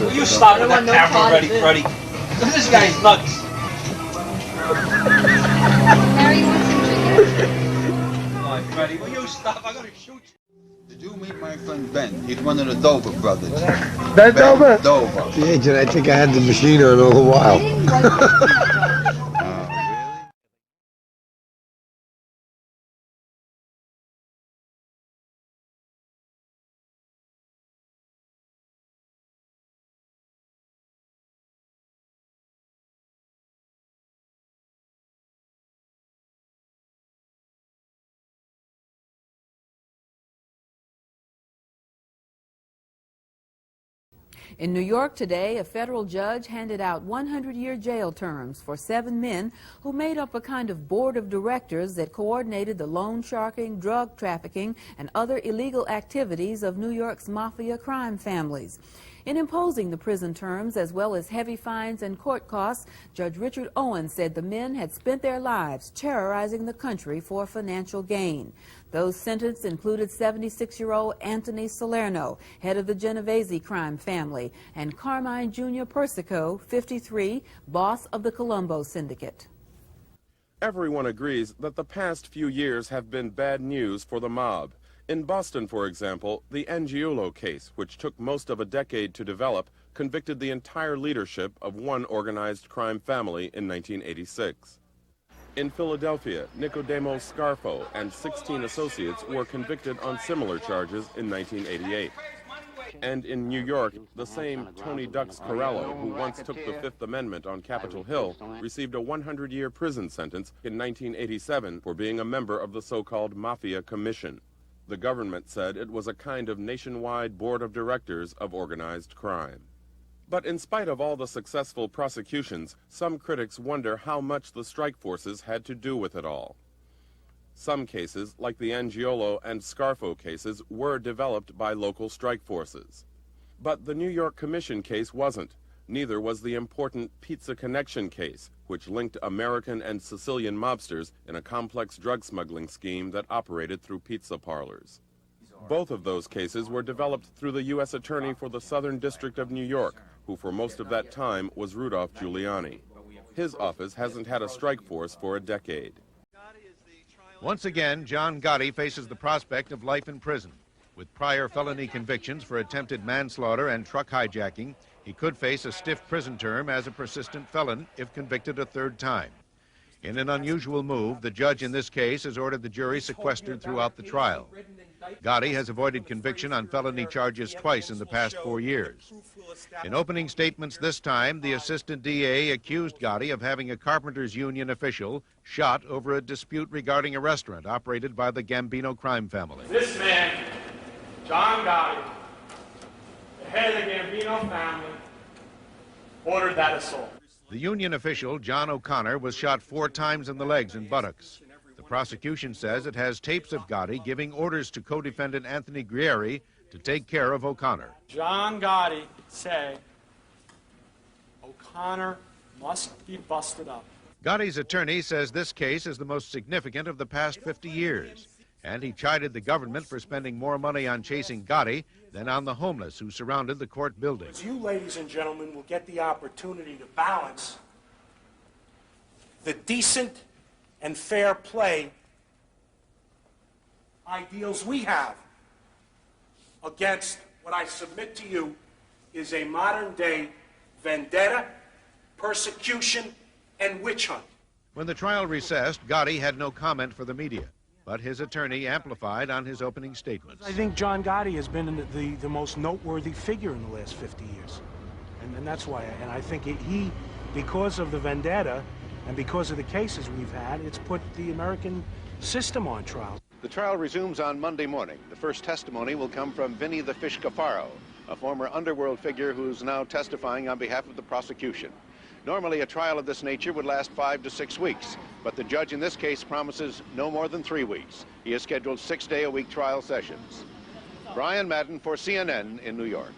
Will you stop with that camera already, Freddie? This guy's nuts. Harry wants some chicken. Alright, Freddie, will you stop? I'm gonna shoot you. Did you meet my friend Ben? He's one of the Dover brothers. Ben Dover? Dover. The agent, I think I had the machine on all the while. In New York today, a federal judge handed out 100-year jail terms for 7 men who made up a kind of board of directors that coordinated the loan sharking, drug trafficking, and other illegal activities of New York's mafia crime families. In imposing the prison terms, as well as heavy fines and court costs, Judge Richard Owen said the men had spent their lives terrorizing the country for financial gain. Those sentenced included 76-year-old Anthony Salerno, head of the Genovese crime family, and Carmine Jr. Persico, 53, boss of the Colombo Syndicate. Everyone agrees that the past few years have been bad news for the mob. In Boston, for example, the Angiulo case, which took most of a decade to develop, convicted the entire leadership of one organized crime family in 1986. In Philadelphia, Nicodemo Scarfo and 16 associates were convicted on similar charges in 1988. And in New York, the same Tony Ducks Corello, who once took the Fifth Amendment on Capitol Hill, received a 100-year prison sentence in 1987 for being a member of the so-called Mafia Commission. The government said it was a kind of nationwide board of directors of organized crime. But in spite of all the successful prosecutions, some critics wonder how much the strike forces had to do with it all. Some cases, like the Angiulo and Scarfo cases, were developed by local strike forces. But the New York Commission case wasn't. Neither was the important Pizza Connection case, which linked American and Sicilian mobsters in a complex drug smuggling scheme that operated through pizza parlors. Both of those cases were developed through the U.S. Attorney for the Southern District of New York, who for most of that time was Rudolph Giuliani. His office hasn't had a strike force for a decade. Once again, John Gotti faces the prospect of life in prison. With prior felony convictions for attempted manslaughter and truck hijacking, he could face a stiff prison term as a persistent felon if convicted a third time. In an unusual move, the judge in this case has ordered the jury sequestered throughout the trial. Gotti has avoided conviction on felony charges twice in the past 4 years. In opening statements this time, the assistant DA accused Gotti of having a carpenters union official shot over a dispute regarding a restaurant operated by the Gambino crime family. This man, John Gotti, the head of the Gambino family, ordered that assault. The union official, John O'Connor, was shot 4 times in the legs and buttocks. The prosecution says it has tapes of Gotti giving orders to co-defendant Anthony Grieri to take care of O'Connor. John Gotti said O'Connor must be busted up. Gotti's attorney says this case is the most significant of the past 50 years. And he chided the government for spending more money on chasing Gotti than on the homeless who surrounded the court building. You, ladies and gentlemen, will get the opportunity to balance the decent and fair play ideals we have against what I submit to you is a modern-day vendetta, persecution, and witch hunt. When the trial recessed, Gotti had no comment for the media. But his attorney amplified on his opening statements. I think John Gotti has been the most noteworthy figure in the last 50 years. And that's why, and I think he, because of the vendetta and because of the cases we've had, it's put the American system on trial. The trial resumes on Monday morning. The first testimony will come from Vinny the Fish Cafaro, a former underworld figure who's now testifying on behalf of the prosecution. Normally, a trial of this nature would last 5 to 6 weeks, but the judge in this case promises no more than 3 weeks. He has scheduled 6-day-a-week trial sessions. Brian Madden for CNN in New York.